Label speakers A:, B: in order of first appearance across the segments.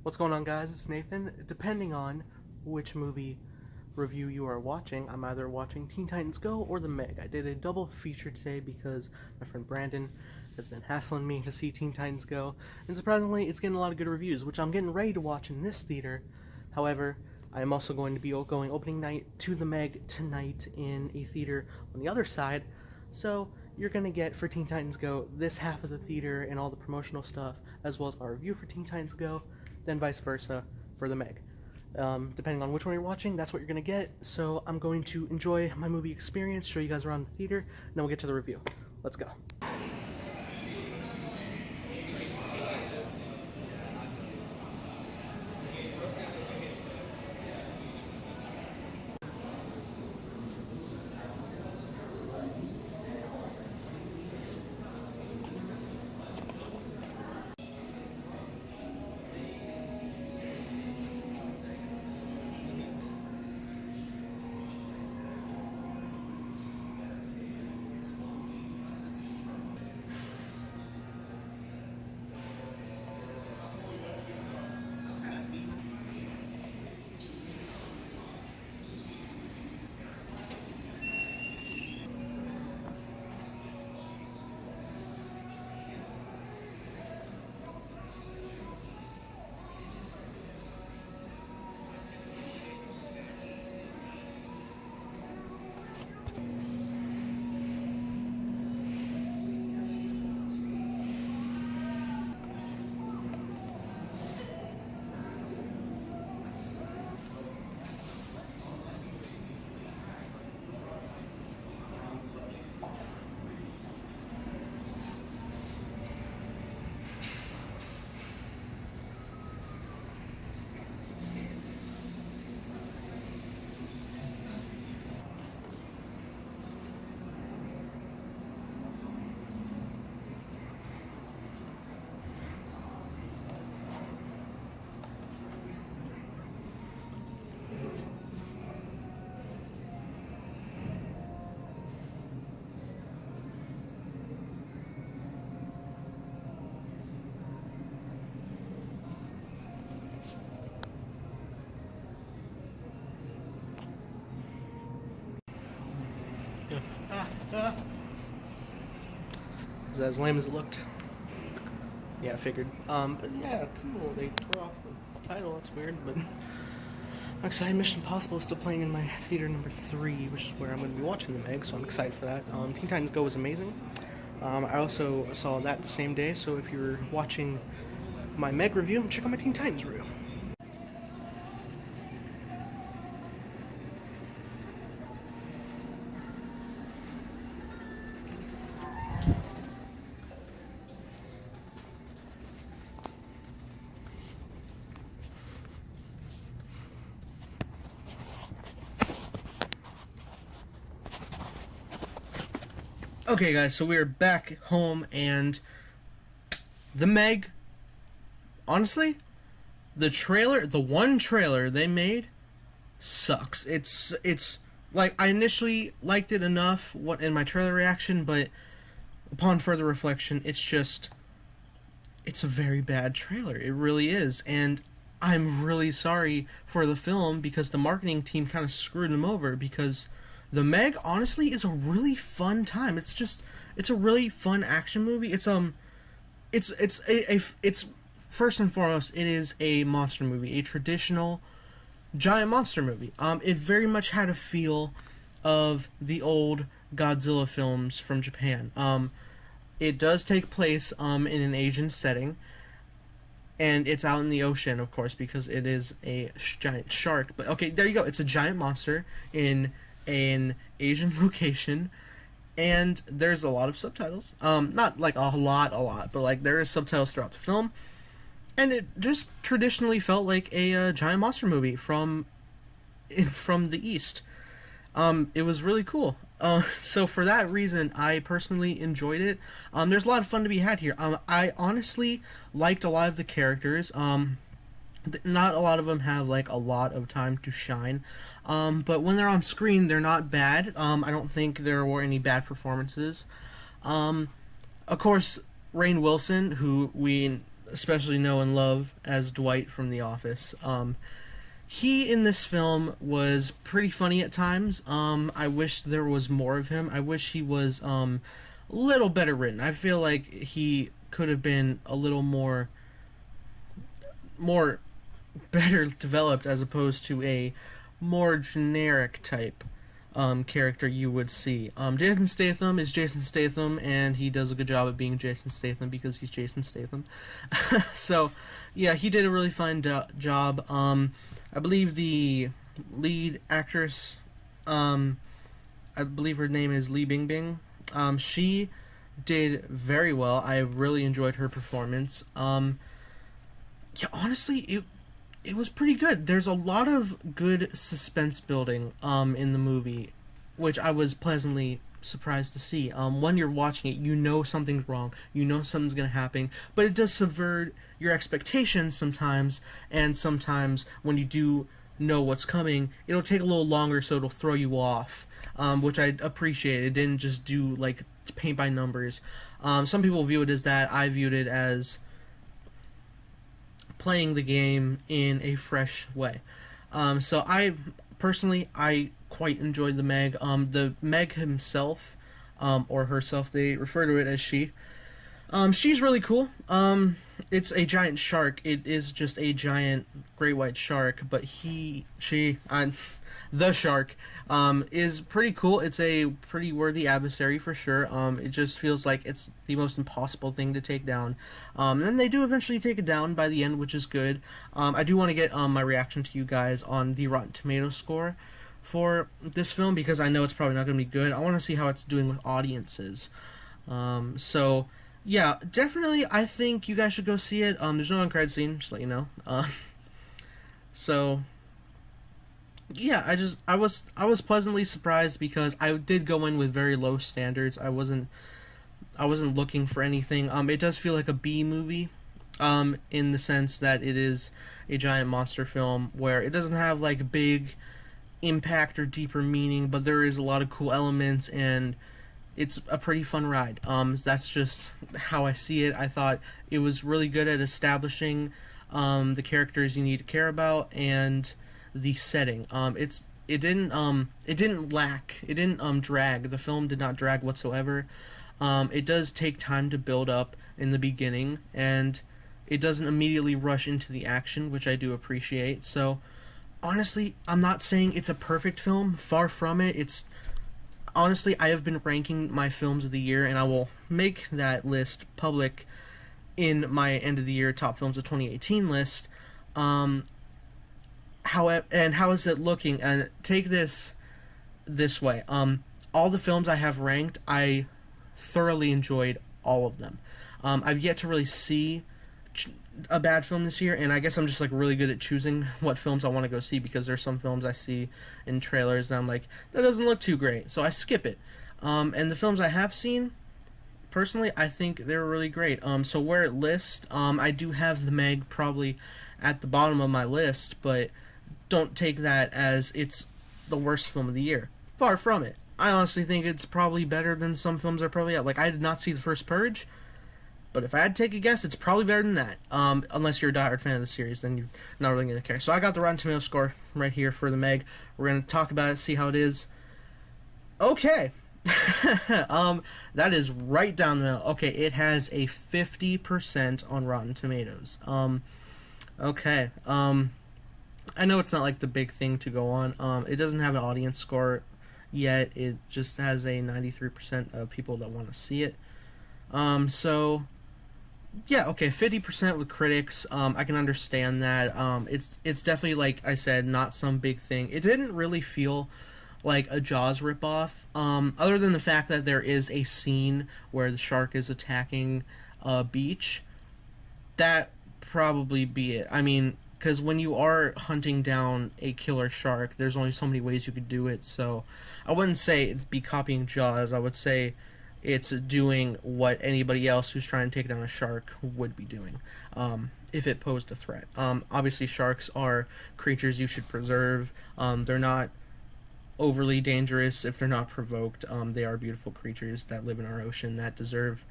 A: What's going on, guys? It's Nathan. Depending on which movie review you are watching, I'm either watching Teen Titans Go or The Meg. I did a double feature today because my friend Brandon has been hassling me to see Teen Titans Go, and surprisingly, it's getting a lot of good reviews, which I'm getting ready to watch in this theater. However, I am also going to be going opening night to The Meg tonight in a theater on the other side, so you're going to get, for Teen Titans Go, this half of the theater and all the promotional stuff, as well as my review for Teen Titans Go, then vice versa for The Meg. Depending on which one you're watching, that's what you're going to get. So I'm going to enjoy my movie experience, show you guys around the theater, and then we'll get to the review. Let's go. Is that as lame as it looked? Yeah, I figured. But yeah, cool. They tore off the title. That's weird, but I'm excited. Mission Impossible is still playing in my theater number 3, which is where I'm going to be watching The Meg, so I'm excited for that. Teen Titans Go was amazing. I also saw that the same day, so if you're watching my Meg review, check out my Teen Titans review. Okay, guys, so we're back home, and The Meg, honestly, the one trailer they made sucks. It's like, I initially liked it enough in my trailer reaction, but upon further reflection, it's a very bad trailer. It really is, and I'm really sorry for the film because the marketing team kind of screwed them over, because The Meg, honestly, is a really fun time. It's a really fun action movie. It's first and foremost, it is a monster movie, a traditional giant monster movie. It very much had a feel of the old Godzilla films from Japan. It does take place in an Asian setting, and it's out in the ocean, of course, because it is a giant shark. But okay, there you go. It's a giant monster in an Asian location, and there's a lot of subtitles. Not like a lot, but like there is subtitles throughout the film, and it just traditionally felt like a giant monster movie from the East. It was really cool. So for that reason, I personally enjoyed it. There's a lot of fun to be had here. I honestly liked a lot of the characters. Not a lot of them have like a lot of time to shine, but when they're on screen, they're not bad. I don't think there were any bad performances. Of course, Rainn Wilson, who we especially know and love as Dwight from The Office. He in this film was pretty funny at times. I wish there was more of him. I wish he was a little better written. I feel like he could have been a little more better developed as opposed to a more generic type character you would see. Jason Statham is Jason Statham, and he does a good job of being Jason Statham because he's Jason Statham. So, yeah, he did a really fine job. I believe the lead actress, I believe her name is Li Bingbing. She did very well. I really enjoyed her performance. Yeah, honestly, it was pretty good. There's a lot of good suspense building in the movie, which I was pleasantly surprised to see. When you're watching it, you know something's wrong, you know something's gonna happen, but it does subvert your expectations sometimes, and sometimes when you do know what's coming, it'll take a little longer, so it'll throw you off, which I appreciate. It didn't just do like paint by numbers. Some people view it as that. I viewed it as playing the game in a fresh way. So I personally, I quite enjoyed the Meg. The Meg himself, or herself, they refer to it as she. She's really cool. It's a giant shark. It is just a giant great white shark, but the shark, is pretty cool. It's a pretty worthy adversary for sure. It just feels like it's the most impossible thing to take down. And they do eventually take it down by the end, which is good. I do want to get my reaction to you guys on the Rotten Tomatoes score for this film, because I know it's probably not going to be good. I want to see how it's doing with audiences. So, yeah, definitely I think you guys should go see it. There's no end credit scene, just to let you know. So yeah, I was pleasantly surprised because I did go in with very low standards. I wasn't looking for anything. It does feel like a B movie, in the sense that it is a giant monster film where it doesn't have like big impact or deeper meaning, but there is a lot of cool elements, and it's a pretty fun ride. That's just how I see it. I thought it was really good at establishing the characters you need to care about and the setting. It didn't lack. It didn't drag. The film did not drag whatsoever. It does take time to build up in the beginning, and it doesn't immediately rush into the action, which I do appreciate. So honestly, I'm not saying it's a perfect film. Far from it. It's honestly, I have been ranking my films of the year, and I will make that list public in my end of the year top films of 2018 list. How is it looking? And take this way. All the films I have ranked, I thoroughly enjoyed all of them. I've yet to really see a bad film this year, and I guess I'm just like really good at choosing what films I want to go see, because there's some films I see in trailers and I'm like, that doesn't look too great, so I skip it. And the films I have seen, personally, I think they're really great. So where it lists, I do have The Meg probably at the bottom of my list, but don't take that as it's the worst film of the year. Far from it. I honestly think it's probably better than some films are probably at. Like, I did not see The First Purge, but if I had to take a guess, it's probably better than that. Unless you're a diehard fan of the series, then you're not really going to care. So I got the Rotten Tomatoes score right here for The Meg. We're going to talk about it, see how it is. Okay. That is right down the middle. Okay, it has a 50% on Rotten Tomatoes. Okay. I know it's not like the big thing to go on. It doesn't have an audience score yet. It just has a 93% of people that want to see it. So yeah, okay, 50% with critics. I can understand that. It's definitely, like I said, not some big thing. It didn't really feel like a Jaws ripoff, other than the fact that there is a scene where the shark is attacking a beach. That probably be it. I mean, because when you are hunting down a killer shark, there's only so many ways you could do it, so I wouldn't say it'd be copying Jaws. I would say it's doing what anybody else who's trying to take down a shark would be doing, if it posed a threat. Obviously, sharks are creatures you should preserve. They're not overly dangerous if they're not provoked. They are beautiful creatures that live in our ocean that deserve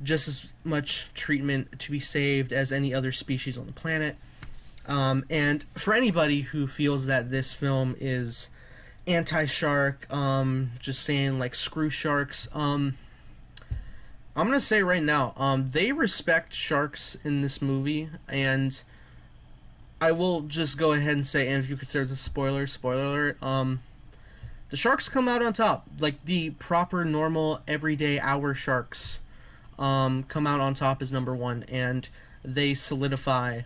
A: just as much treatment to be saved as any other species on the planet. And for anybody who feels that this film is anti-shark, just saying like screw sharks, I'm gonna say right now, they respect sharks in this movie, and I will just go ahead and say, and if you consider this a spoiler alert, the sharks come out on top, like the proper, normal, everyday hour sharks, come out on top as number one, and they solidify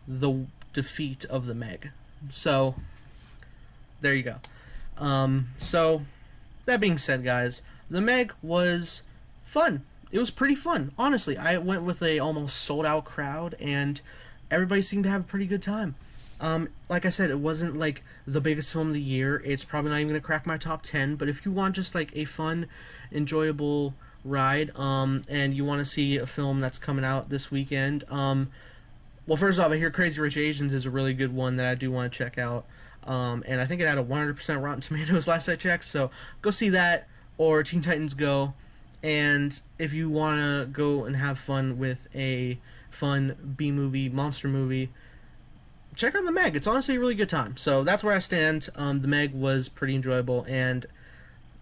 A: the defeat of the Meg. So there you go. So that being said, guys, the Meg was fun. It was pretty fun, honestly. I went with a almost sold out crowd, and everybody seemed to have a pretty good time. Like I said, it wasn't like the biggest film of the year. It's probably not even gonna crack my top 10. But if you want just like a fun, enjoyable ride, and you want to see a film that's coming out this weekend, well, first off, I hear Crazy Rich Asians is a really good one that I do want to check out. And I think it had a 100% Rotten Tomatoes last I checked. So go see that, or Teen Titans Go. And if you want to go and have fun with a fun B-movie, monster movie, check out The Meg. It's honestly a really good time. So that's where I stand. The Meg was pretty enjoyable, and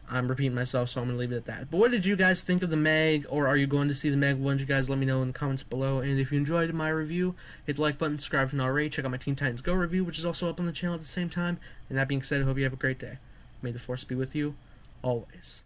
A: I'm repeating myself, so I'm going to leave it at that. But what did you guys think of The Meg, or are you going to see The Meg? Why don't you guys let me know in the comments below. And if you enjoyed my review, hit the like button, subscribe if you're not already. Check out my Teen Titans Go review, which is also up on the channel at the same time. And that being said, I hope you have a great day. May the Force be with you always.